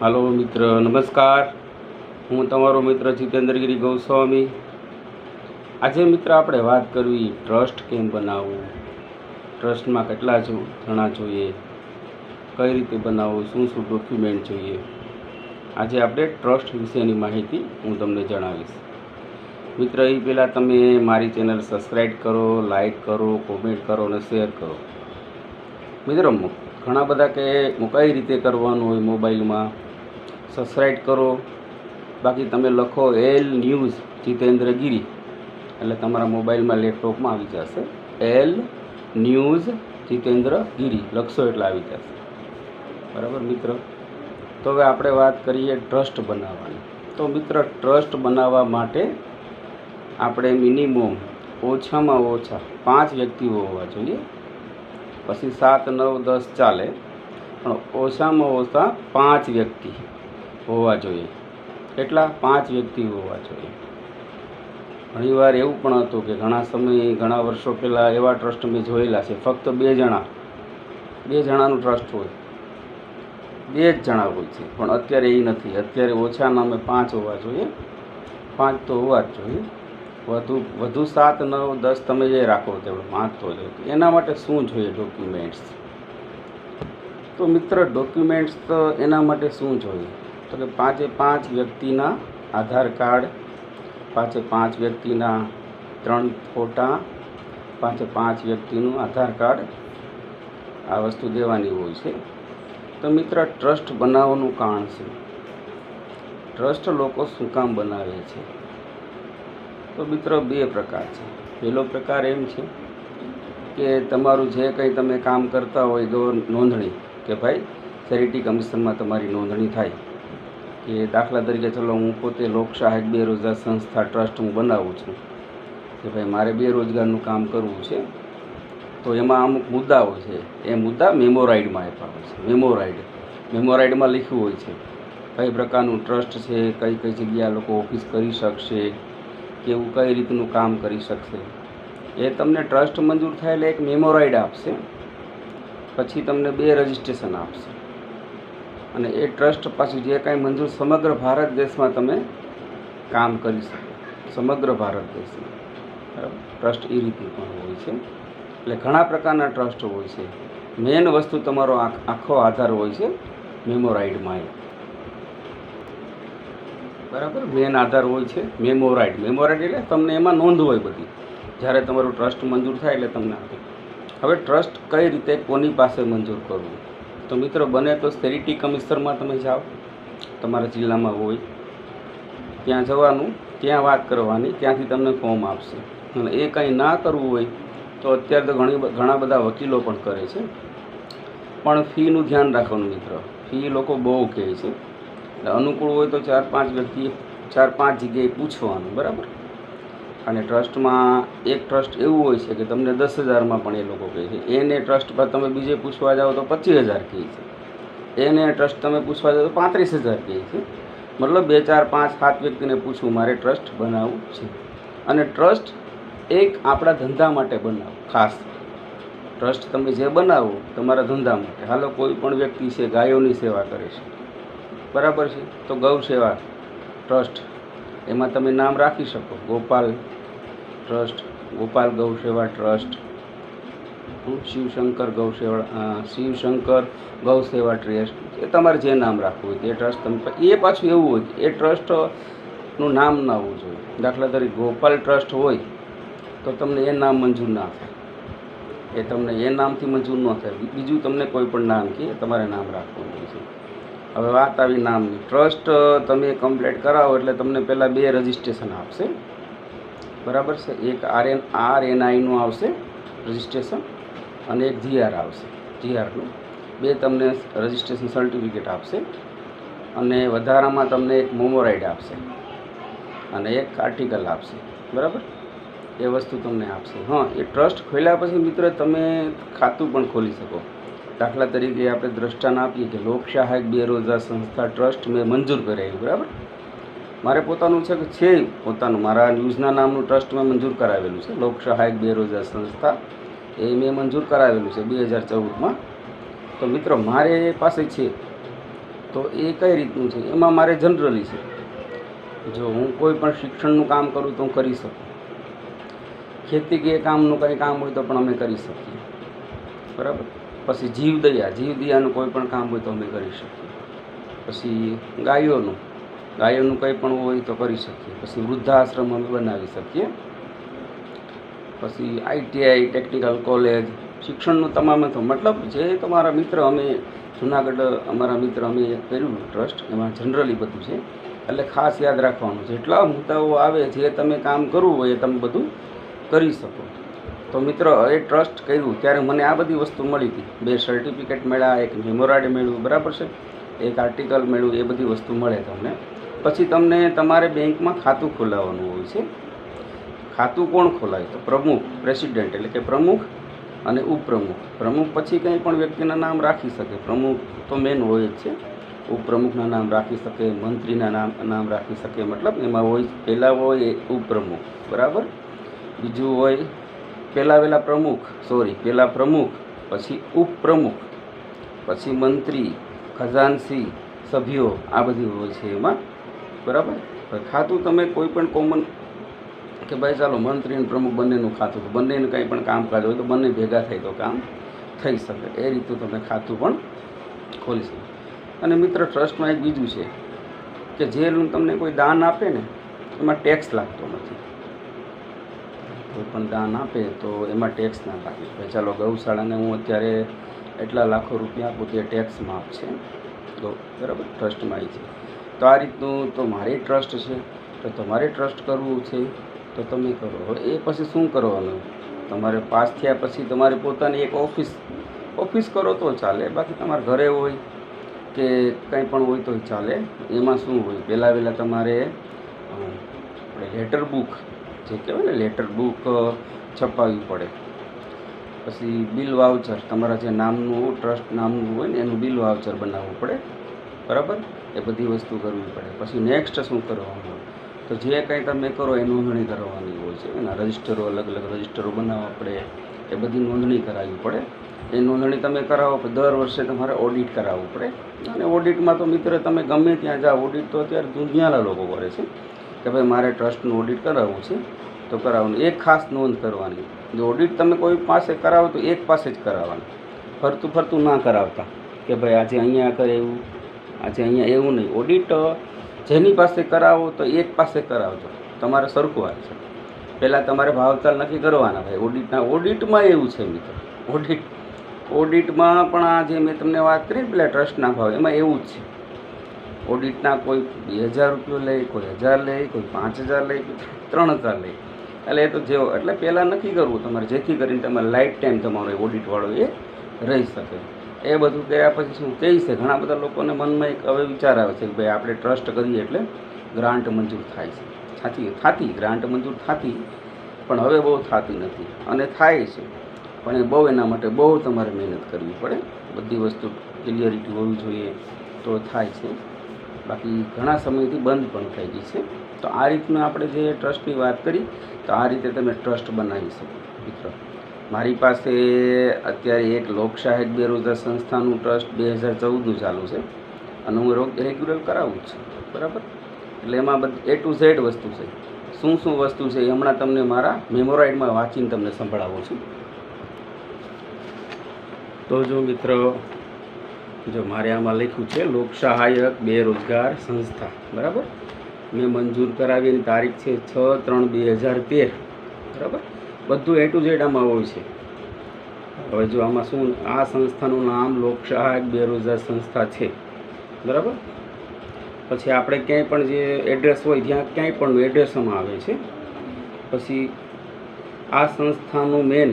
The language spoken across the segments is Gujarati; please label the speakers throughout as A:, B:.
A: હાલો મિત્ર, નમસ્કાર. હું તમારો મિત્ર જીતેન્દ્રગીરી ગૌસ્વામી. આજે મિત્ર આપણે વાત કરવી ટ્રસ્ટ કેમ બનાવવું, ટ્રસ્ટમાં કેટલા જણા જોઈએ, કઈ રીતે બનાવવું, શું શું ડોક્યુમેન્ટ જોઈએ. આજે આપણે ટ્રસ્ટ વિશેની માહિતી હું તમને જણાવીશ. મિત્ર, એ પહેલાં તમે મારી ચેનલ સબસ્ક્રાઈબ કરો, લાઈક કરો, કોમેન્ટ કરો અને શેર કરો. મિત્રો, ઘણા બધા કે કઈ રીતે કરવાનું હોય મોબાઈલમાં, સબસ્ક્રાઈબ કરો. બાકી તમે લખો એલ ન્યૂઝ જીતેન્દ્રગીરી એટલે તમારા મોબાઈલમાં લેપટોપમાં આવી જશે. એલ ન્યૂઝ જીતેન્દ્રગીરી લખશો એટલે આવી જશે. બરાબર મિત્ર? તો હવે આપણે વાત કરીએ ટ્રસ્ટ બનાવવાની. તો મિત્ર, ટ્રસ્ટ બનાવવા માટે આપણે મિનિમમ ઓછામાં ઓછા 5 વ્યક્તિઓ હોવા જોઈએ. પછી 7, 9, 10 ચાલે, પણ ઓછામાં ઓછા 5 વ્યક્તિ હોવા જોઈએ. એટલા 5 વ્યક્તિ હોવા જોઈએ. ઘણીવાર એવું પણ હતું કે ઘણા વર્ષો પહેલાં એવા ટ્રસ્ટ મેં જોયેલા છે, ફક્ત 2 જણાનું ટ્રસ્ટ હોય, 2 જ જણા હોય છે. પણ અત્યારે એ નથી. અત્યારે ઓછા નામે 5 હોવા જોઈએ. 5 તો હોવા જ જોઈએ. વધુ 7, 9, 10 તમે જે રાખો તેવડે 5 તો જોઈએ. એના માટે શું જોઈએ? ડોક્યુમેન્ટ્સ. તો મિત્ર, ડોક્યુમેન્ટ્સ તો એના માટે શું જોઈએ? તો કે 5 વ્યક્તિના આધાર કાર્ડ, 5 વ્યક્તિના 3 ફોટા, 5 વ્યક્તિનું આધાર કાર્ડ, આ વસ્તુ દેવાની હોય છે. તો મિત્ર, ટ્રસ્ટ બનાવવાનું કારણ છે. ટ્રસ્ટ લોકો શું કામ બનાવે છે? તો મિત્ર, 2 પ્રકાર છે. પહેલો પ્રકાર એમ છે કે તમારું જે કંઈ તમે કામ કરતા હોય, નોંધણી, કે ભાઈ ચેરિટી કમિશનમાં તમારી નોંધણી થાય. કે દાખલા તરીકે ચલો, હું પોતે લોકસહાયક બેરોજગાર સંસ્થા ટ્રસ્ટ હું બનાવું છું કે ભાઈ મારે બેરોજગારનું કામ કરવું છે. તો એમાં અમુક મુદ્દા હોય છે. એ મુદ્દા મેમોરાઇડમાં આપ્યા હોય છે. મેમોરાઇડમાં લખ્યું હોય છે કઈ પ્રકારનું ટ્રસ્ટ છે, કઈ કઈ જગ્યા લોકો ઓફિસ કરી શકશે, કેવું કઈ રીતનું કામ કરી શકશે. એ તમને ટ્રસ્ટ મંજૂર થાય એટલે એક મેમોરાઇડ આપશે. પછી તમને 2 રજિસ્ટ્રેશન આપશે. અને એ ટ્રસ્ટ પાછું જે કાંઈ મંજૂર સમગ્ર ભારત દેશમાં તમે કામ કરી શકો. સમગ્ર ભારત દેશમાં. બરાબર? ટ્રસ્ટ એ રીતનું પણ હોય છે. એટલે ઘણા પ્રકારના ટ્રસ્ટ હોય છે. મેન વસ્તુ તમારો આખો આધાર હોય છે મેમોરાઇડમાં. બરાબર? મેન આધાર હોય છે મેમોરાઇડ એટલે તમને એમાં નોંધ હોય બધી. જ્યારે તમારું ટ્રસ્ટ મંજૂર થાય એટલે તમને આપે. હવે ટ્રસ્ટ કઈ રીતે, કોની પાસે મંજૂર કરવું? તો મિત્રો, બને તો ચેરિટી કમિશનરમાં તમે જાઓ, તમારા જિલ્લામાં હોય ત્યાં જવાનું, ત્યાં વાત કરવાની, ત્યાંથી તમને ફોર્મ આપશે. અને એ કંઈ ના કરવું હોય તો અત્યારે તો ઘણા બધા વકીલો પણ કરે છે. પણ ફીનું ધ્યાન રાખવાનું મિત્ર. ફી લોકો બહુ કહે છે. એટલે અનુકૂળ હોય તો 4-5 વ્યક્તિએ 4-5 જગ્યાએ પૂછવાનું. બરાબર? અને ટ્રસ્ટમાં એક ટ્રસ્ટ એવું હોય છે કે તમને 10,000માં પણ એ લોકો કહે છે. એને ટ્રસ્ટ પર તમે બીજે પૂછવા જાઓ તો 25,000 કહે છે. એને ટ્રસ્ટ તમે પૂછવા જાઓ તો 35,000 કહે છે. મતલબ 2, 4, 5, 7 વ્યક્તિને પૂછવું મારે ટ્રસ્ટ બનાવવું છે. અને ટ્રસ્ટ એક આપણા ધંધા માટે બનાવો. ખાસ ટ્રસ્ટ તમે જે બનાવો તમારા ધંધા માટે. હાલો, કોઈ પણ વ્યક્તિ છે ગાયોની સેવા કરે છે, બરાબર છે, તો ગૌ સેવા ટ્રસ્ટ, એમાં તમે નામ રાખી શકો. ગોપાલ ટ્રસ્ટ, ગોપાલ ગૌ સેવા ટ્રસ્ટ, શિવશંકર ગૌ સેવા ટ્રસ્ટ, એ તમારે જે નામ રાખવું હોય તે ટ્રસ્ટ તમે. એ પાછું એવું હોય કે એ ટ્રસ્ટનું નામ ના હોવું જોઈએ. દાખલા તરીકે ગોપાલ ટ્રસ્ટ હોય તો તમને એ નામ મંજૂર ના થાય. એ તમને એ નામથી મંજૂર ન થાય. બીજું તમને કોઈ પણ નામ કે તમારે નામ રાખવાનું છે. હવે વાત આવી નામની. ટ્રસ્ટ તમે કમ્પ્લીટ કરાવો એટલે તમને પહેલાં 2 રજિસ્ટ્રેશન આપશે. બરાબર છે? એક RNIનું આવશે રજિસ્ટ્રેશન અને એક GR આવશે. GRનું 2 તમને રજિસ્ટ્રેશન સર્ટિફિકેટ આપશે. અને વધારામાં તમને એક મેમોરાઇડ આપશે અને એક આર્ટિકલ આપશે. બરાબર? એ વસ્તુ તમને આપશે. હા, એ ટ્રસ્ટ ખોલ્યા પછી મિત્ર તમે ખાતું પણ ખોલી શકો. દાખલા તરીકે આપણે દ્રષ્ટાંત આપીએ કે લોકસહાયક બેરોજગાર સંસ્થા ટ્રસ્ટ મેં મંજૂર કરાવ્યું. બરાબર? મારે પોતાનું છે પોતાનું મારા ન્યૂઝના નામનું ટ્રસ્ટ મેં મંજૂર કરાવેલું છે. લોકસહાયક બેરોજગાર સંસ્થા એ મેં મંજૂર કરાવેલું છે 2014માં. તો મિત્રો, મારે પાસે છે તો એ કઈ રીતનું છે, એમાં મારે જનરલી છે, જો હું કોઈ પણ શિક્ષણનું કામ કરું તો હું કરી શકું, ખેતી કે કામનું કંઈ કામ હોય તો પણ અમે કરી શકીએ, બરાબર. પછી જીવદયાનું કોઈ પણ કામ હોય તો અમે કરી શકીએ. પછી ગાયોનું કંઈ પણ હોય તો કરી શકીએ. પછી વૃદ્ધાશ્રમ અમે બનાવી શકીએ. પછી ITI ટેકનિકલ કોલેજ, શિક્ષણનું તમામ મતલબ જે તમારા મિત્ર, અમે જુનાગઢ અમારા મિત્ર અમે કર્યું ટ્રસ્ટ, એમાં જનરલી બધું છે. એટલે ખાસ યાદ રાખવાનું, જેટલા મુદ્દાઓ આવે જે તમે કામ કરવું હોય એ તમે બધું કરી શકો. તો મિત્ર, એ ટ્રસ્ટ કર્યું ત્યારે મને આ બધી વસ્તુ મળી હતી. 2 સર્ટિફિકેટ મળ્યા, એક મેમોરાન્ડમ મળ્યું, બરાબર છે, એક આર્ટિકલ મળ્યું, એ બધી વસ્તુ મળે તમને. પછી તમને તમારે બેંકમાં ખાતું ખોલાવવાનું હોય છે. ખાતું કોણ ખોલાવે? તો પ્રમુખ, પ્રેસિડેન્ટ, એટલે કે પ્રમુખ અને ઉપપ્રમુખ. પ્રમુખ પછી કંઈ પણ વ્યક્તિના નામ રાખી શકે, પ્રમુખ તો મેન હોય જ છે. ઉપપ્રમુખના નામ રાખી શકે, મંત્રીના નામ રાખી શકે, મતલબ એમાં હોય પહેલાં હોય ઉપપ્રમુખ, બરાબર. બીજું હોય પહેલાં પ્રમુખ, પછી ઉપપ્રમુખ, પછી મંત્રી, ખજાનસી, સભ્યો, આ બધી હોય છે એમાં, બરાબર. ખાતું તમે કોઈ પણ કોમન કે ભાઈ ચાલો મંત્રી અને પ્રમુખ બંનેનું ખાતું, બંનેનું કંઈ પણ કામકાજ હોય તો બંને ભેગા થાય તો કામ થઈ શકે, એ રીતનું તમે ખાતું પણ ખોલી શકો. અને મિત્ર, ટ્રસ્ટમાં એક બીજું છે કે જે તમને કોઈ દાન આપે ને એમાં ટેક્સ લાગતો નથી. કોઈ પણ દાન આપે તો એમાં ટેક્સ ના લાગે. ભાઈ ચાલો ગૌશાળાને હું અત્યારે એટલા લાખો રૂપિયા આપું તે ટેક્સ માફ છે, બરાબર, ટ્રસ્ટમાં આવી છે. તો આ રીતનું તો મારી ટ્રસ્ટ છે, તો તમારે ટ્રસ્ટ કરવું છે તો તમે કરો. હવે એ પછી શું કરવાનું, તમારે પાસ થયા પછી તમારે પોતાની એક ઓફિસ કરો તો ચાલે, બાકી તમારા ઘરે હોય કે કંઈ પણ હોય તો ચાલે. એમાં શું હોય, પહેલાં તમારે આપણે લેટર બુક જે કહેવાય ને, લેટર બુક છપાવવી પડે. પછી બિલ વાઉચર, તમારા જે નામનું ટ્રસ્ટ નામનું હોય ને એનું બિલ વાઉચર બનાવવું પડે, બરાબર. એ બધી વસ્તુ કરવી પડે. પછી નેક્સ્ટ શું કરવાનું, તો જે કંઈ તમે કરો એ નોંધણી કરવાની હોય છે. એના રજિસ્ટરો, અલગ અલગ રજિસ્ટરો બનાવવા પડે, એ બધી નોંધણી કરાવવી પડે. એ નોંધણી તમે કરાવો, દર વર્ષે તમારે ઓડિટ કરાવવું પડે. અને ઓડિટમાં તો મિત્ર તમે ગમે ત્યાં જાઓ, ઓડિટ તો અત્યારે દુનિયાના લોકો કરે છે કે ભાઈ મારે ટ્રસ્ટનું ઓડિટ કરાવવું છે તો કરાવવાનું. એક ખાસ નોંધ કરવાની, જો ઓડિટ તમે કોઈ પાસે કરાવો તો એક પાસે જ કરાવવાનું, ફરતું ના કરાવતા કે ભાઈ આજે અહીંયા કરે એવું, આજે અહીંયા એવું નહીં. ઓડિટ જેની પાસે કરાવો તો એક પાસે કરાવજો, તમારે સરખું હાલ છે. પહેલાં તમારે ભાવતાલ નક્કી કરવાના. ભાઈ ઓડિટમાં એવું છે મિત્ર, ઓડિટમાં પણ આ જે મેં તમને વાત કરી પેલા ટ્રસ્ટના ભાવ, એમાં એવું જ છે. ઓડિટના કોઈ 2000 રૂપિયા લે, કોઈ 1000 લે, કોઈ 5000 લે, કોઈ 3000 લે. એટલે એ તો જેવો, એટલે પહેલાં નક્કી કરવું તમારે, જેથી કરીને તમારે લાઈફ ટાઈમ તમારો ઓડિટવાળો એ રહી શકે. એ બધું કર્યા પછી શું કહે છે, ઘણા બધા લોકોને મનમાં એક હવે વિચાર આવે છે કે ભાઈ આપણે ટ્રસ્ટ કરીએ એટલે ગ્રાન્ટ મંજૂર થાય છે. થતી ગ્રાન્ટ મંજૂર થતી, પણ હવે બહુ થતી નથી. અને થાય છે પણ એ બહુ, એના માટે બહુ તમારે મહેનત કરવી પડે. બધી વસ્તુ ક્લિયરિટી હોવી જોઈએ તો થાય છે. બાકી ઘણા સમયથી બંધ પણ થઈ ગઈ છે. તો આ રીતનું આપણે જે ટ્રસ્ટની વાત કરી, તો આ રીતે તમે ટ્રસ્ટ બનાવી શકો. મિત્રો, મારી પાસે અત્યારે એક લોકશાહી બેરોજગાર સંસ્થાનું ટ્રસ્ટ 2014નું ચાલુ છે અને હું રેગ્યુલર કરાવું છું, બરાબર. એટલે એમાં બધી A to Z વસ્તુ છે. શું વસ્તુ છે એ હમણાં તમને મારા મેમોરાઇડમાં વાંચીને તમને સંભળાવું છું. તો જો મિત્રો, જો મારે આમાં લખ્યું છે લોકસહાયક બેરોજગાર સંસ્થા, બરાબર. મેં મંજૂર કરાવીની તારીખ છે 6/3/2013, બરાબર. બધું A to Z આમાં હોય છે. હવે જો આમાં શું, આ સંસ્થાનું નામ લોકસહાયક બેરોજગાર સંસ્થા છે, બરાબર. પછી આપણે ક્યાંય પણ જે એડ્રેસ હોય ત્યાં ક્યાંય પણ એડ્રેસમાં આવે છે. પછી આ સંસ્થાનું મેન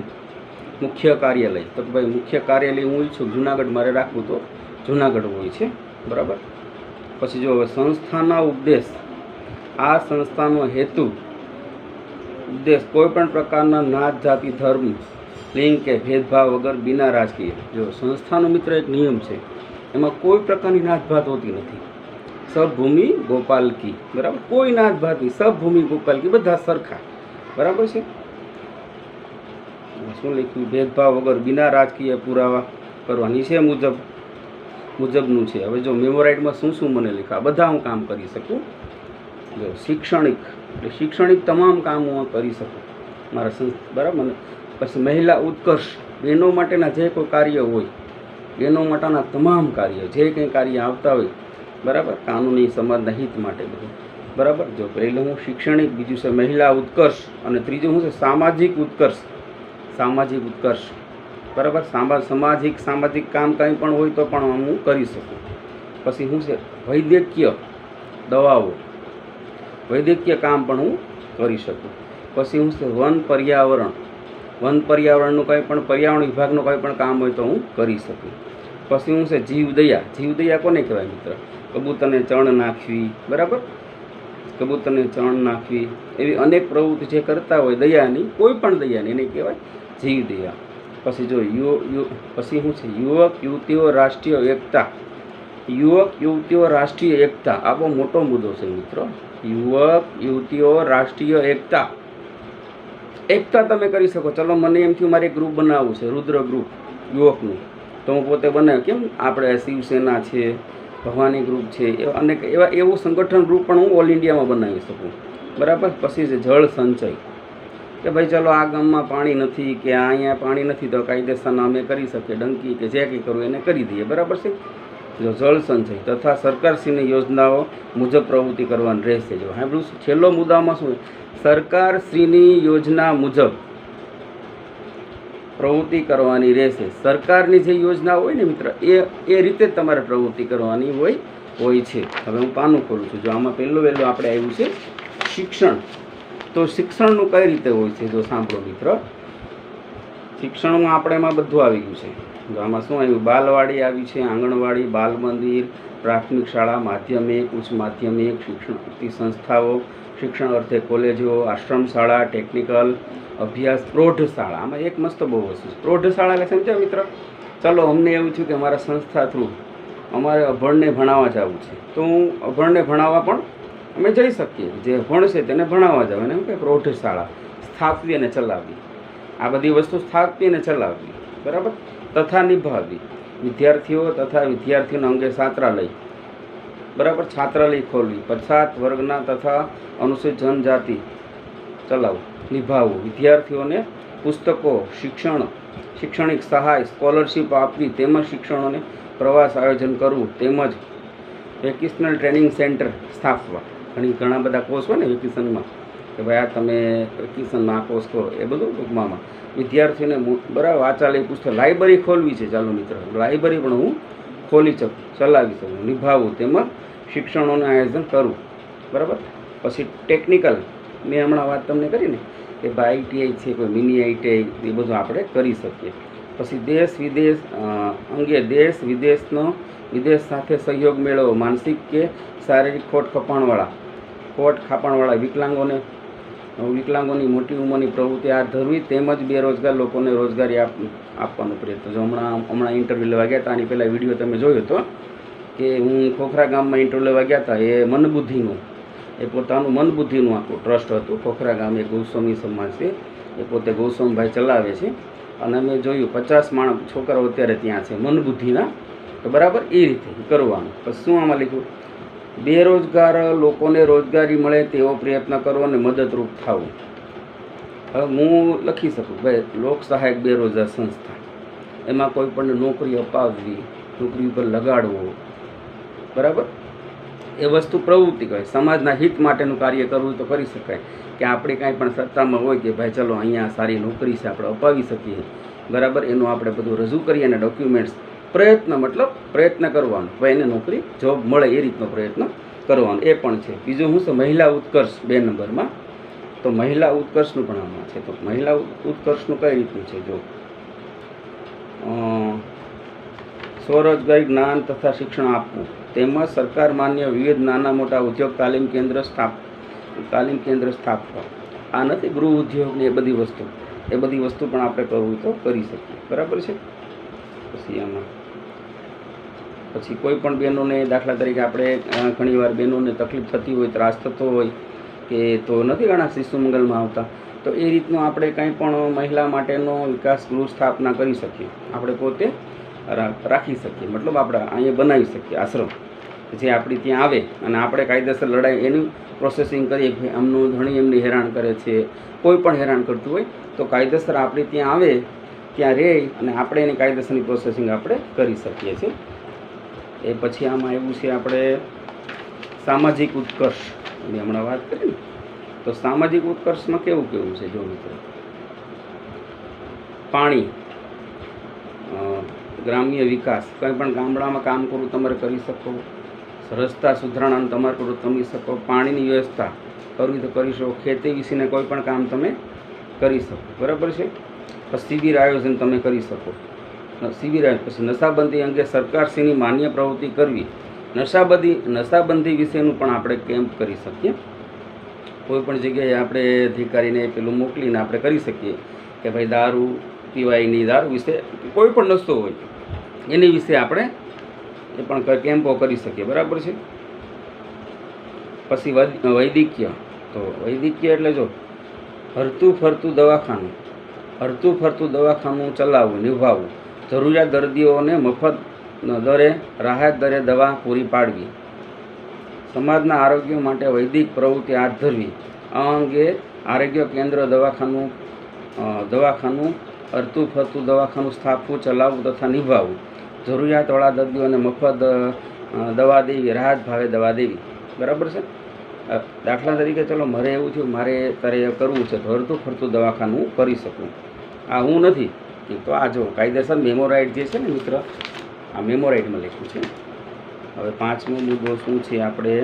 A: મુખ્ય કાર્યાલય, તો ભાઈ મુખ્ય કાર્યાલય હું ઈચ્છું જુનાગઢ મારે રાખવું તો જુનાગઢ હોય છે, બરાબર. પછી જો સંસ્થાના ઉપદેશ, આ સંસ્થાનો હેતુ ઉદ્દેશ કોઈ પણ પ્રકારના નાત, જાતિ, ધર્મ, લિંગ કે ભેદભાવ વગર બિના રાજકીય. જો સંસ્થાનો મિત્ર એક નિયમ છે, એમાં કોઈ પ્રકારની નાતભાત હોતી નથી. સબભૂમિ ગોપાલ કી, બરાબર. કોઈ નાતભાત નહીં, સબભૂમિ ગોપાલ કી, બધા સરખા, બરાબર છે. શું લખ્યું, ભેદભાવ વગર બિના રાજકીય પુરાવા કરવા નીચે મુજબ મુજબનું છે. હવે જો મેમોરાઇડમાં શું મને લખ્યું, આ બધા હું કામ કરી શકું. જો શૈક્ષણિક એટલે શૈક્ષણિક તમામ કામ હું કરી શકું મારા સંસ્થા, બરાબર ને. પછી મહિલા ઉત્કર્ષ, બહેનો માટેના જે કોઈ કાર્ય હોય, બહેનો માટેના તમામ કાર્ય, જે કંઈ કાર્ય આવતા હોય, બરાબર, કાનૂની સમાજના હિત માટે બધું, બરાબર. જો પહેલું હું શૈક્ષણિક, બીજું છે મહિલા ઉત્કર્ષ, અને ત્રીજું શું છે સામાજિક ઉત્કર્ષ. સામાજિક ઉત્કર્ષ, બરાબર. સામાજિક કામ કંઈ પણ હોય તો પણ હું કરી શકું. પછી શું છે વૈદ્યકીય, દવાઓ, વૈદ્યકીય કામ પણ હું કરી શકું. પછી શું છે વન પર્યાવરણનું કંઈ પણ, પર્યાવરણ વિભાગનું કંઈ પણ કામ હોય તો હું કરી શકું. પછી શું છે જીવદયા. જીવદયા કોને કહેવાય મિત્ર? કબૂતરને ચણ નાખવી, બરાબર, કબૂતરને ચણ નાખવી, એવી અનેક પ્રવૃત્તિ જે કરતા હોય દયાની, કોઈ પણ દયાની, એને કહેવાય જીવદયા. પછી જો પછી શું છે યુવક યુવતીઓ રાષ્ટ્રીય એકતા. યુવક યુવતીઓ રાષ્ટ્રીય એકતા, આ બહુ મોટો મુદ્દો છે મિત્રો. યુવક યુવતીઓ રાષ્ટ્રીય એકતા. એકતા તમે કરી શકો. ચલો મને એમ થયું મારે એક ગ્રુપ બનાવવું છે, રુદ્ર ગ્રુપ યુવકનું, તો હું પોતે બનાવ્યું. કેમ આપણે શિવસેના છે, ભવાની ગ્રુપ છે, એવા અનેક એવું સંગઠન ગ્રુપ પણ હું ઓલ ઇન્ડિયામાં બનાવી શકું, બરાબર. પછી છે જળ સંચય, કે ભાઈ ચલો આ ગામમાં પાણી નથી, કે અહીંયા પાણી નથી, તો કાયદેસરના અમે કરી શકીએ, ડંકી કે જે કંઈ કરવું એને કરી દઈએ, બરાબર છે. જો જળ સંચય તથા સરકારશ્રીની યોજનાઓ મુજબ પ્રવૃત્તિ કરવાની રહેશે. જો સાંભળ્યું, છેલ્લો મુદ્દામાં શું, સરકારશ્રીની યોજના મુજબ પ્રવૃત્તિ કરવાની રહેશે. સરકારની જે યોજના હોય ને મિત્ર, એ રીતે જ તમારે પ્રવૃત્તિ કરવાની હોય છે. હવે હું પાનું ખોલું છું. જો આમાં વહેલું આપણે આવ્યું છે શિક્ષણ. તો શિક્ષણનું કઈ રીતે હોય છે? જો સાંભળો મિત્ર, શિક્ષણમાં આપણે એમાં બધું આવી ગયું છે. જો આમાં શું આવ્યું, બાલવાડી આવી છે, આંગણવાડી, બાલ મંદિર, પ્રાથમિક શાળા, માધ્યમિક, ઉચ્ચ માધ્યમિક, શિક્ષણ સંસ્થાઓ, શિક્ષણ અર્થે કોલેજો, આશ્રમ શાળા, ટેકનિકલ અભ્યાસ, પ્રૌઢશાળા. આમાં એક મસ્ત બહુ વસ્તુ છે પ્રૌઢશાળા. એટલે સમજો મિત્ર, ચલો અમને એવું થયું કે અમારા સંસ્થા થ્રુ અમારે અભણને ભણાવવા જવું છે, તો હું અભણને ભણાવવા પણ અમે જઈ શકીએ. જે ભણશે તેને ભણાવવા જાવ, એને એમ કે પ્રૌઢશાળા સ્થાપવી અને ચલાવવી. આ બધી વસ્તુ સ્થાપવી અને ચલાવવી, બરાબર. તથા નિભાવવી. વિદ્યાર્થીઓ તથા વિદ્યાર્થીઓના અંગે છાત્રાલય, બરાબર, છાત્રાલય ખોલવી. પછાત વર્ગના તથા અનુસૂચિત જનજાતિ ચલાવવું, નિભાવવું. વિદ્યાર્થીઓને પુસ્તકો, શૈક્ષણિક સહાય, સ્કોલરશીપ આપવી, તેમજ શિક્ષણોને પ્રવાસ આયોજન કરવું, તેમજ વેકેશનલ ટ્રેનિંગ સેન્ટર સ્થાપવા. ઘણા બધા કોર્સ હોય ને વેકેશનમાં, કે ભાઈ આ તમે વેકેશનમાં આ કોર્સ કરો, એ બધું ટૂંકમાં. વિદ્યાર્થીઓને બરાબર વાંચાલય, પુસ્તક, લાઇબ્રેરી ખોલવી છે. ચાલો મિત્ર, લાઇબ્રેરી પણ હું ખોલી શકું, ચલાવી શકું, નિભાવવું, તેમજ શિક્ષણોનું આયોજન કરવું, બરાબર. પછી ટેકનિકલ, મેં હમણાં વાત તમને કરી ને કે ભાઈ આઈટીઆઈ છે, કોઈ મિની આઈટીઆઈ, એ બધું આપણે કરી શકીએ. પછી દેશ વિદેશ અંગે વિદેશ સાથે સહયોગ મેળવવો. માનસિક કે શારીરિક ખોટ ખાપણવાળા વિકલાંગોની મોટી ઉંમરની પ્રવૃત્તિ હાથ ધરવી, તેમજ બેરોજગાર લોકોને રોજગારી આપવાનો પ્રયત્ન. જો હમણાં ઇન્ટરવ્યૂ લેવા ગયા હતા, આની પહેલાં વિડીયો તમે જોયો હતો કે હું ખોખરા ગામમાં ઇન્ટરવ્યૂ લેવા ગયા હતા. એ મનબુદ્ધિનું, એ પોતાનું મનબુદ્ધિનું આખું ટ્રસ્ટ હતું. ખોખરા ગામ એ ગૌસ્વામી સમાજ છે, એ પોતે ગૌસ્વામીભાઈ ચલાવે છે. અને અમે જોયું 50 છોકરાઓ અત્યારે ત્યાં છે મનબુદ્ધિના, તો બરાબર એ રીતે કરવાનું. પછી શું આમાં લખ્યું, બેરોજગાર લોકોને રોજગારી મળે તેવો પ્રયત્ન કરવો અને મદદરૂપ થવું. હવે હું લખી શકું ભાઈ લોક સહાયક બેરોજગાર સંસ્થા, એમાં કોઈ પણ નોકરી અપાવવી, નોકરી ઉપર લગાડવો, બરાબર, એ વસ્તુ પ્રવૃત્તિ કહેવાય. સમાજના હિત માટેનું કાર્ય કરવું તો કરી શકાય, કે આપણે કાંઈ પણ સત્તામાં હોય કે ભાઈ ચલો અહીંયા સારી નોકરી છે, આપણે અપાવી શકીએ, બરાબર, એનું આપણે બધું રજૂ કરીએ અને ડોક્યુમેન્ટ્સ, પ્રયત્ન કરવાનો, ભાઈ એને નોકરી જોબ મળે એ રીતનો પ્રયત્ન કરવાનો, એ પણ છે. બીજું શું છે, મહિલા ઉત્કર્ષ 2 નંબરમાં. તો મહિલા ઉત્કર્ષનું પણ આમાં છે. તો મહિલા ઉત્કર્ષનું કઈ રીતનું છે, જો સ્વરોજગારી, જ્ઞાન તથા શિક્ષણ આપવું, તેમજ સરકાર માન્ય વિવિધ નાના મોટા ઉદ્યોગ તાલીમ કેન્દ્ર સ્થાપવા. આ નથી ગૃહ ઉદ્યોગ ને એ બધી વસ્તુ પણ આપણે કરવું તો કરી શકીએ, બરાબર છે. પછી કોઈ પણ બહેનોને, દાખલા તરીકે આપણે ઘણીવાર બહેનોને તકલીફ થતી હોય, ત્રાસ થતો હોય, કે તો નથી ઘણા શિશુ મંગલમાં આવતા, તો એ રીતનું આપણે કંઈ પણ મહિલા માટેનો વિકાસ ગૃહ સ્થાપના કરી શકીએ. આપણે પોતે રાખી શકીએ, મતલબ આપણે અહીંયા બનાવી શકીએ આશ્રમ જે આપણી ત્યાં આવે અને આપણે કાયદેસર લડાઈ એની પ્રોસેસિંગ કરીએ કે આમનું ધણી એમની હેરાન કરે છે, કોઈ પણ હેરાન કરતું હોય તો કાયદેસર આપણી ત્યાં આવે, ત્યાં રહે અને આપણે એની કાયદેસરની પ્રોસેસિંગ આપણે કરી શકીએ છીએ. એ પછી આમાં એવું છે આપણે સામાજિક ઉત્કર્ષ, મેં હમણાં વાત કરી ને, તો સામાજિક ઉત્કર્ષમાં કેવું કેવું છે જો મિત્રો, પાણી, ગ્રામ્ય વિકાસ, કંઈ પણ ગામડામાં કામ કરવું તમારે કરી શકો, રસ્તા સુધારણાનું તમારે કરવું તમે શકો, પાણીની વ્યવસ્થા કરવી તો કરી શકો, ખેતી વિશેને કોઈ પણ કામ તમે કરી શકો, બરાબર છે. પછી શિબિર આયોજન તમે કરી શકો, શિબિર પછી નશાબંધી અંગે સરકારશ્રીની માન્ય પ્રવૃત્તિ કરવી, નશાબંધી વિશેનું પણ આપણે કેમ્પ કરી શકીએ. કોઈ પણ જગ્યાએ આપણે અધિકારીને પેલું મોકલીને આપણે કરી શકીએ કે ભાઈ દારૂ પીવાય નહીં, દારૂ વિશે કોઈ પણ નશો હોય એની વિશે આપણે એ પણ કેમ્પો કરી શકીએ, બરાબર છે. પછી વૈદિકીય, તો વૈદિકીય એટલે જો હરતું ફરતું દવાખાનું ચલાવવું, નિભાવવું, જરૂરિયાત દર્દીઓને મફત દરે રાહત દરે દવા પૂરી પાડવી, સમાજના આરોગ્ય માટે વૈદિક પ્રવૃત્તિ હાથ ધરવી. આ અંગે આરોગ્ય કેન્દ્ર, દવાખાનું હરતું ફરતું દવાખાનું સ્થાપવું, ચલાવવું તથા નિભાવવું, જરૂરિયાતવાળા દર્દીઓને મફત દવા દેવી, રાહત ભાવે દવા દેવી, બરાબર છે. દાખલા તરીકે ચલો મારે એવું થયું, મારે તારે કરવું છે તો હરતું ફરતું દવાખાનું કરી શકું, આ હું નથી તો આ જો કાયદેસર મેમોરાઇડ જે છે ને મિત્ર, આ મેમોરાઇડમાં લખ્યું છે. હવે પાંચમો મુદ્દો શું છે આપણે,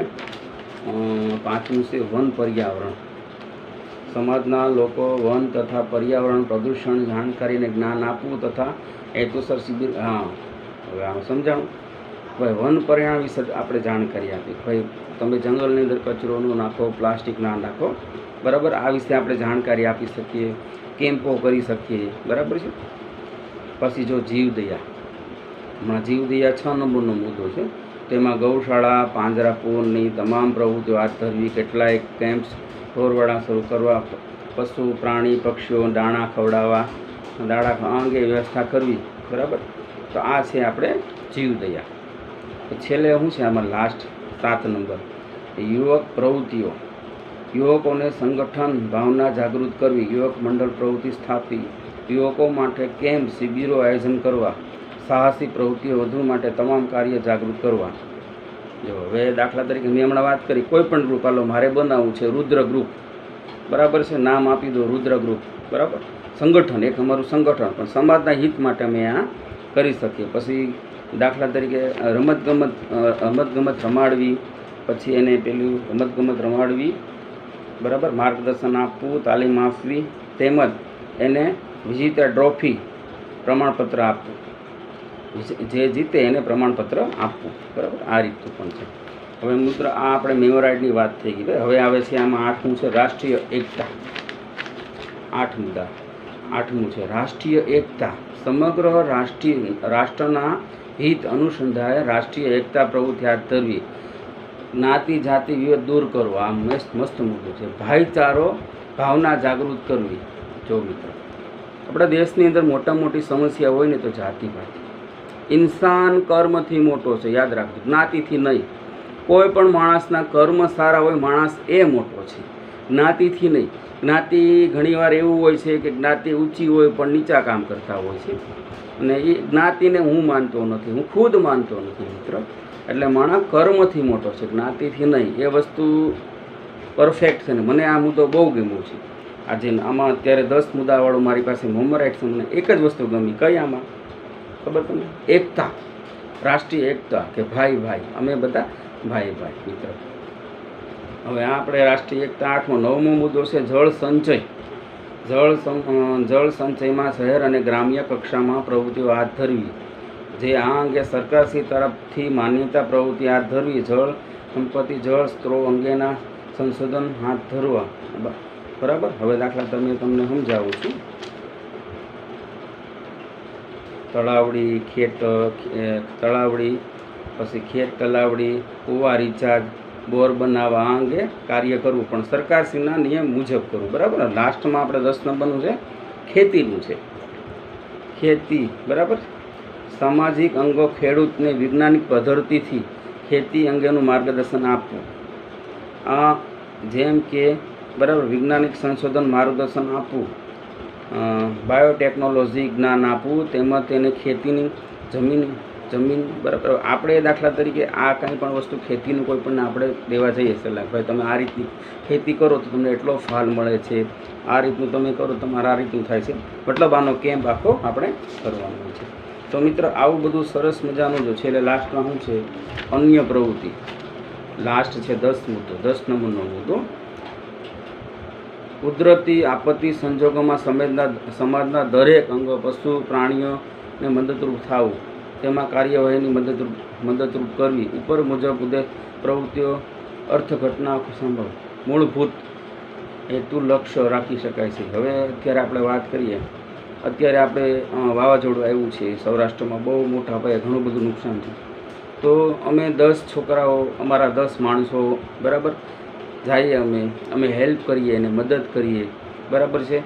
A: પાંચમું છે વન પર્યાવરણ. સમાજના લોકો વન તથા પર્યાવરણ પ્રદૂષણ જાણકારીને જ્ઞાન આપવું તથા હેતુસર શિબિર. હા, હવે આમાં સમજાણું ભાઈ, વન પર્યાવરણ વિશે આપણે જાણકારી આપી, ભાઈ તમે જંગલની અંદર કચરો ન નાખો, પ્લાસ્ટિક ના નાખો, બરાબર. આ વિશે આપણે જાણકારી આપી શકીએ, કેમ્પો કરી શકીએ, બરાબર છે. પછી જો જીવદયા, હમણાં જીવદયા 6 નંબરનો મુદ્દો છે, તેમાં ગૌશાળા, પાંજરાપોળની તમામ પ્રવૃત્તિઓ હાથ ધરવી, કેટલાય કેમ્પ્સ ઢોરવાડા શરૂ કરવા, પશુ પ્રાણી પક્ષીઓ દાણા ખવડાવવા, દાણા અંગે વ્યવસ્થા કરવી, બરાબર. તો આ છે આપણે જીવદયા. છેલ્લે શું છે આમાં લાસ્ટ 7 નંબર, યુવક પ્રવૃત્તિઓ, યુવકોને સંગઠન ભાવના જાગૃત કરવી, યુવક મંડળ પ્રવૃત્તિ સ્થાપવી, યુવકો માટે કેમ્પ શિબિરો આયોજન કરવા, સાહસી પ્રવૃત્તિઓ વધુ માટે તમામ કાર્ય જાગૃત કરવા. જો હવે દાખલા તરીકે મેં હમણાં વાત કરી, કોઈ પણ ગ્રુપ, હાલો મારે બનાવવું છે રુદ્ર ગ્રુપ, બરાબર છે, નામ આપી દો રુદ્ર ગ્રુપ, બરાબર. સંગઠન, એક અમારું સંગઠન, પણ સમાજના હિત માટે અમે આ કરી શકીએ. પછી દાખલા તરીકે રમતગમત રમાડવી, પછી એને પેલું રમતગમત રમાડવી, બરાબર, માર્ગદર્શન આપવું, તાલીમ આપવી, તેમજ એને વિજેતા ટ્રોફી પ્રમાણપત્ર આપવું, જે જીતે એને પ્રમાણપત્ર આપવું, બરાબર. આ રીતનું પણ છે. હવે મિત્ર આ આપણે મેમોરાઇડની વાત થઈ ગઈ. હવે આવે છે આમાં 8મું છે રાષ્ટ્રીય એકતા. 8 મુદ્દા. 8મું છે રાષ્ટ્રીય એકતા. સમગ્ર રાષ્ટ્રના હિત અનુસંધાને રાષ્ટ્રીય એકતા પ્રવૃત્તિ હાથ ધરવી, જ્ઞાતિ જાતિ વિરોધ દૂર કરવો, આ મસ્ત મુદ્દો છે. ભાઈચારો ભાવના જાગૃત કરવી. જો મિત્ર આપણા દેશની અંદર મોટી સમસ્યા હોય ને તો જાતિવાદી. ઇન્સાન કર્મથી મોટો છે, યાદ રાખજો, જ્ઞાતિથી નહીં. કોઈ પણ માણસના કર્મ સારા હોય, માણસ એ મોટો છે, જ્ઞાતિથી નહીં. જ્ઞાતિ ઘણીવાર એવું હોય છે કે જ્ઞાતિ ઊંચી હોય પણ નીચા કામ કરતા હોય છે, અને એ જ્ઞાતિને હું માનતો નથી, હું ખુદ માનતો નથી મિત્ર. એટલે માણસ કર્મથી મોટો છે, જ્ઞાતિથી નહીં. એ વસ્તુ પરફેક્ટ છે ને મને આ મુદ્દો બહુ ગમ્યો છે. આજે આમાં અત્યારે 10 મુદ્દાવાળું મારી પાસે મેમોરાઇડ છે. મને એક જ વસ્તુ ગમી, કઈ આમાં ખબર તમને? એકતા, રાષ્ટ્રીય એકતા, કે ભાઈ ભાઈ, અમે બધા ભાઈ ભાઈ મિત્ર. હવે આપણે રાષ્ટ્રીય એકતા 8મો. 9મો મુદ્દો છે જળ સંચય. જળ સંચયમાં શહેર અને ગ્રામ્ય કક્ષામાં પ્રવૃત્તિઓ હાથ ધરવી, જે આ અંગે સરકારશ્રી તરફથી માન્યતા પ્રવૃત્તિ હાથ ધરવી, જળ સંપત્તિ, જળ સ્ત્રોત અંગેના સંશોધન હાથ ધરવા, બરાબર. હવે દાખલા તમને સમજાવું છું. તળાવડી, પછી ખેત તલાવડી, કૂવા રિચાર્જ, બોર બનાવવા, આ અંગે કાર્ય કરવું, પણ સરકારશ્રીના નિયમ મુજબ કરવું, બરાબર. લાસ્ટમાં આપણે 10 નંબરનું છે ખેતીનું છે. ખેતી, બરાબર. સામાજિક અંગો ખેડૂતને વૈજ્ઞાનિક પદ્ધતિથી ખેતી અંગેનું માર્ગદર્શન આપવું. આ જેમ કે બરાબર વૈજ્ઞાનિક સંશોધન માર્ગદર્શન આપવું, બાયોટેકનોલોજી જ્ઞાન આપવું, તેમજ તેને ખેતીની જમીન બરાબર આપણે દાખલા તરીકે આ કંઈ પણ વસ્તુ ખેતીનું કોઈ પણ આપણે દેવા જઈએ સલાહ, ભાઈ તમે આ રીતની ખેતી કરો તો તમને એટલો ફાલ મળે છે, આ રીતનું તમે કરો તમારે આ રીતનું થાય છે, મતલબ આનો કેમ્પ આખો આપણે કરવાનો હોય છે. તો મિત્ર આવું બધું સરસ મજાનું જો છે. એટલે લાસ્ટમાં શું છે, અન્ય પ્રવૃત્તિ લાસ્ટ છે 10 મુદ્દો, 10 નંબરનો મુદ્દો. કુદરતી આપત્તિ સંજોગોમાં સમાજના દરેક અંગો પશુ પ્રાણીઓને મદદરૂપ થવું, તેમાં કાર્યવાહીની મદદરૂપ કરવી. ઉપર મુજબ પ્રવૃત્તિઓ અર્થઘટના સંભવ મૂળભૂત હેતુ લક્ષ્ય રાખી શકાય છે. હવે અત્યારે આપણે વાત કરીએ, અત્યારે આપણે વાવાઝોડું આવ્યું છે સૌરાષ્ટ્રમાં, બહુ મોટા પાયે ઘણું બધું નુકસાન થયું. તો અમે 10 છોકરાઓ, અમારા 10 માણસો બરાબર જઈએ, અમે હેલ્પ કરીએ અને મદદ કરીએ, બરાબર છે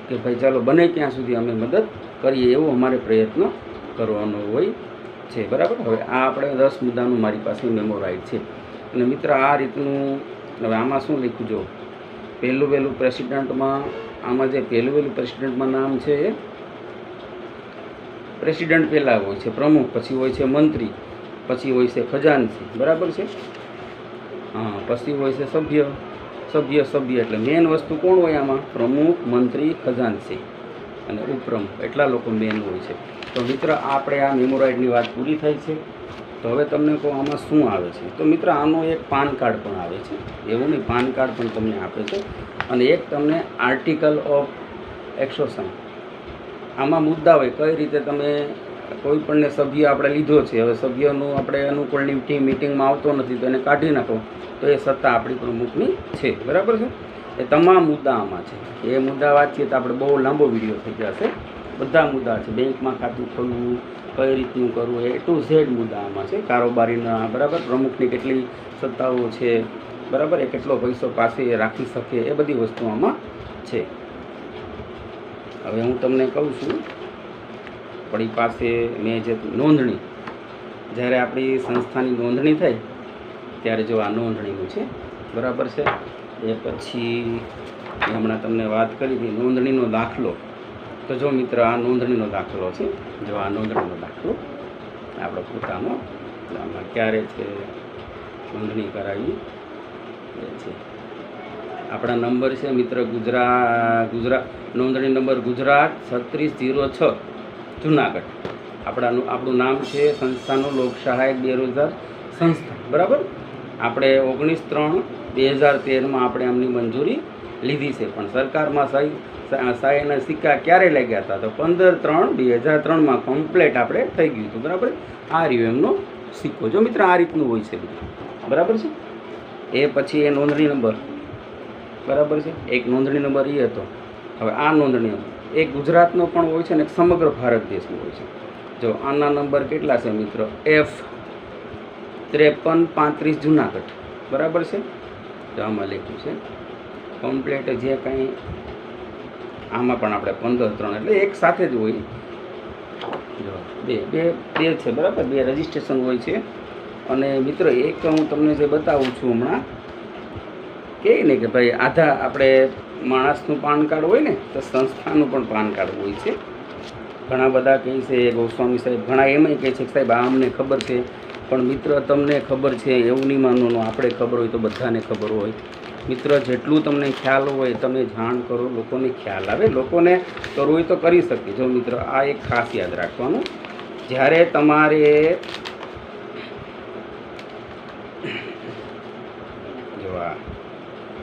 A: કે ભાઈ ચાલો બને ત્યાં સુધી અમે મદદ કરીએ, એવું અમારે પ્રયત્ન કરવાનો હોય છે, બરાબર. હવે આ આપણે 10 મુદ્દાનું મારી પાસે મેમો રાઈટ છે. અને મિત્ર આ રીતનું હવે આમાં શું લખ્યું જો, પહેલું પ્રેસિડેન્ટમાં, આમાં જે પહેલું પ્રેસિડેન્ટમાં નામ છે, પ્રેસિડેન્ટ પહેલાં હોય છે પ્રમુખ, પછી હોય છે મંત્રી, પછી હોય છે ખજાનચી, બરાબર છે. હા, પછી હોય છે સભ્ય એટલે મેન વસ્તુ કોણ હોય આમાં, પ્રમુખ, મંત્રી, ખજાનચી અને ઉપપ્રમુખ, એટલા લોકો મેન હોય છે. તો મિત્ર આપણે આ મેમોરાઇડની વાત પૂરી થઈ છે. તો હવે તમને કહું આમાં શું આવે છે. તો મિત્ર આનો એક પાન કાર્ડ પણ આવે છે, એવું નહીં, પાન કાર્ડ પણ તમને આપે છે. અને એક તમને આર્ટિકલ ઓફ એક્સોશન, આમાં મુદ્દા હોય કઈ રીતે તમે કોઈ પણને સભ્ય આપણે લીધો છે, હવે સભ્યનું આપણે અનુકૂળની મીટિંગમાં આવતો નથી તો એને કાઢી નાખો, તો એ સત્તા આપણી પ્રમુખની છે, બરાબર છે. એ તમામ મુદ્દા આમાં છે. એ મુદ્દા વાંચીએ તો આપણે બહુ લાંબો વિડીયો થઈ જશે. બધા મુદ્દા છે, બેંકમાં ખાતું ખોલવું, કઈ રીતનું કરવું, એ ટુ ઝેડ મુદ્દા આમાં છે. કારોબારીના બરાબર પ્રમુખની કેટલી સત્તાઓ છે, બરાબર, એ કેટલો પૈસો પાસે રાખી શકે, એ બધી વસ્તુ આમાં છે. હવે હું તમને કહું છું, આપણી પાસે મેં જે નોંધણી, જ્યારે આપણી સંસ્થાની નોંધણી થાય ત્યારે જો આ નોંધણીનું છે, બરાબર છે. એ પછી હમણાં તમને વાત કરી હતી નોંધણીનો દાખલો. તો જો મિત્ર આ નોંધણીનો દાખલો છે, જો આ નોંધણીનો દાખલો આપણો પોતાનો, આમાં ક્યારે છે નોંધણી કરાવી એ છે. આપણા નંબર છે મિત્ર ગુજરાત નોંધણી નંબર ગુજરાત 3606 જુનાગઢ. આપણું નામ છે સંસ્થાનું લોક સહાયક બેરોજગાર સંસ્થા, બરાબર. આપણે 19/3/2013માં આપણે આમની મંજૂરી લીધી છે, પણ સરકારમાં સહીના સિક્કા ક્યારે લાગ્યા હતા, તો 15/3/2003માં કમ્પ્લેટ આપણે થઈ ગયું હતું, બરાબર. આ રહ્યો એમનો સિક્કો. જો મિત્ર આ રીતનું હોય છે બધું, બરાબર છે. એ પછી એ નોંધણી નંબર, બરાબર છે, એક નોંધણી નંબર એ હતો. હવે આ નોંધણી નંબર એક ગુજરાતનો પણ હોય છે ને એક સમગ્ર ભારત દેશનો હોય છે. જો આના નંબર કેટલા છે મિત્રો, F5335 જુનાગઢ, બરાબર છે. તો આમાં લખ્યું છે કમ્પ્લેટ જે કંઈ, આમાં પણ આપણે 15/3 એટલે એક સાથે જ હોય. જો બે છે, બરાબર, 2 રજિસ્ટ્રેશન હોય છે. અને મિત્ર એક હું તમને જે બતાવું છું હમણાં, કહે ને કે ભાઈ આધા આપણે માણસનું પાન કાર્ડ હોય ને, તો સંસ્થાનું પણ પાન કાર્ડ હોય છે. ઘણા બધા કહે છે ગોસ્વામી સાહેબ, ઘણા એમાંય કહે છે કે સાહેબ આ અમને ખબર છે, પણ મિત્ર તમને ખબર છે એવું નહીં માનવાનું, આપણે ખબર હોય તો બધાને ખબર હોય. મિત્ર જેટલું તમને ખ્યાલ હોય તમે જાણ કરો, લોકોને ખ્યાલ આવે, લોકોને કરવું હોય તો કરી શકે. જો મિત્ર આ એક ખાસ યાદ રાખવાનું, જ્યારે તમારે જો આ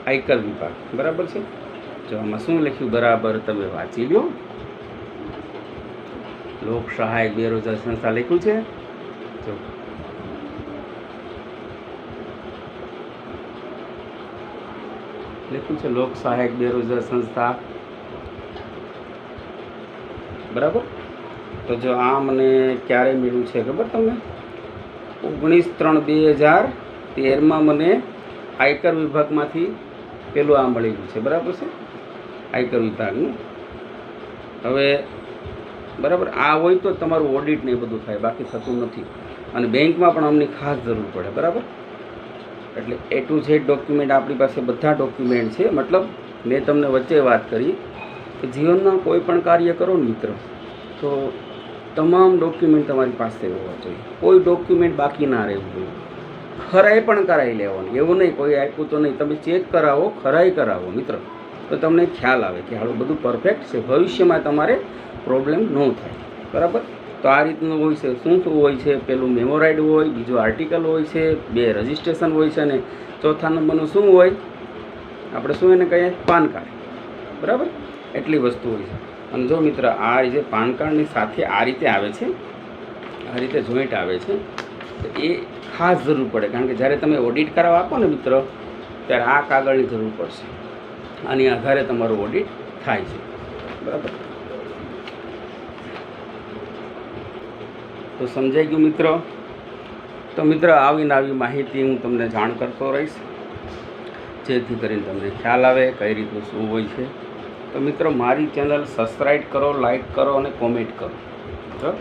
A: આયકર વિભાગ, બરાબર છે. જો આમાં શું લખ્યું બરાબર તમે વાંચી લો. લોક સહાયક બેરોજગાર સંસ્થા લખ્યું છે. જો લખ્યું છે લોક સહાયક બેરોજગાર સંસ્થા, બરાબર. તો જો આ મને ક્યારે મળ્યું છે ખબર તમને, 19/3/2013માં મને આયકર વિભાગમાંથી પેલું આ મળેલું છે, બરાબર છે, આયકર વિભાગનું. હવે બરાબર, આ હોય તો જ તમારું ઓડિટ ને એ બધું થાય, બાકી થતું નથી. અને બેંકમાં પણ અમને ખાસ જરૂર પડે. બરાબર, એટલે A to Z ડોક્યુમેન્ટ આપણી પાસે બધા ડોક્યુમેન્ટ છે. મતલબ મેં તમને વચ્ચે વાત કરી કે જીવનમાં કોઈ પણ કાર્ય કરો ને મિત્ર, તો તમામ ડોક્યુમેન્ટ તમારી પાસે હોવા જોઈએ. કોઈ ડોક્યુમેન્ટ બાકી ના રહેવું જોઈએ. ખરાઈ પણ કરાવી લેવાની, એવું નહીં કોઈ આપ્યું તો નહીં, તમે ચેક કરાવો, ખરાઈ કરાવો મિત્ર, તો તમને ખ્યાલ આવે કે હાલો બધું પરફેક્ટ છે, ભવિષ્યમાં તમારે પ્રોબ્લેમ ન થાય. બરાબર, તો આ રીતનું હોય છે. શું શું હોય છે? પેલું મેમોરાઇડ હોય, બીજું આર્ટિકલ હોય છે, 2 રજિસ્ટ્રેશન હોય છે, અને ચોથા નંબરનું શું હોય? આપણે શું એને કહીએ? PAN card. બરાબર, એટલી વસ્તુ હોય છે. અને જો મિત્ર આ જે પાન કાર્ડની સાથે આ રીતે આવે છે, આ રીતે જોઈન્ટ આવે છે, તો એ ખાસ જરૂર પડે. કારણ કે જ્યારે તમે ઓડિટ કરાવવા આપો ને મિત્ર, ત્યારે આ કાગળની જરૂર પડશે. આની આધારે તમારું ઓડિટ થાય છે. બરાબર, તો સમજાઈ ગયું મિત્ર? તો મિત્ર આવીને આવી માહિતી હું તમને જાણ કરતો રહીશ, જેથી કરીને તમને ખ્યાલ આવે કઈ રીતનું શું હોય છે. તો મિત્ર મારી ચેનલ સબસ્ક્રાઈબ કરો, લાઈક કરો અને કોમેન્ટ કરો.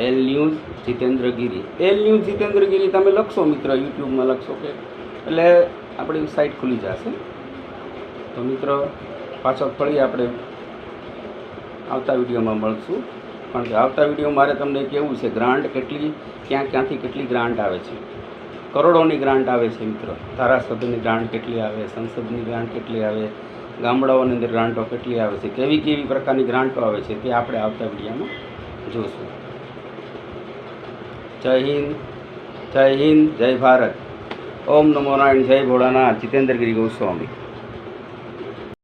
A: L news Jitendragiri, L news Jitendragiri તમે લખશો મિત્ર, યુટ્યુબમાં લખશો કે એટલે આપણી સાઇટ ખુલી જશે. તો મિત્ર પાછો ફરી આપણે આવતા વિડીયોમાં મળશું. કારણ કે આવતા વિડીયો મારે તમને કેવું છે, ગ્રાન્ટ કેટલી, ક્યાંથી કેટલી ગ્રાન્ટ આવે છે. કરોડોની ગ્રાન્ટ આવે છે મિત્ર. ધારાસભ્યની ગ્રાન્ટ કેટલી આવે, સંસદની ગ્રાન્ટ કેટલી આવે, ગામડાઓની અંદર ગ્રાન્ટો કેટલી આવે છે, કેવી કેવી પ્રકારની ગ્રાન્ટો આવે છે, તે આપણે આવતા વિડીયોમાં જોઈશું. જય હિન્દ, જય હિન્દ, જય ભારત. ઓમ નમો નારાયણ, જય ભોળાનાથ. જીતેન્દ્રગીરી ગોસ્વામી.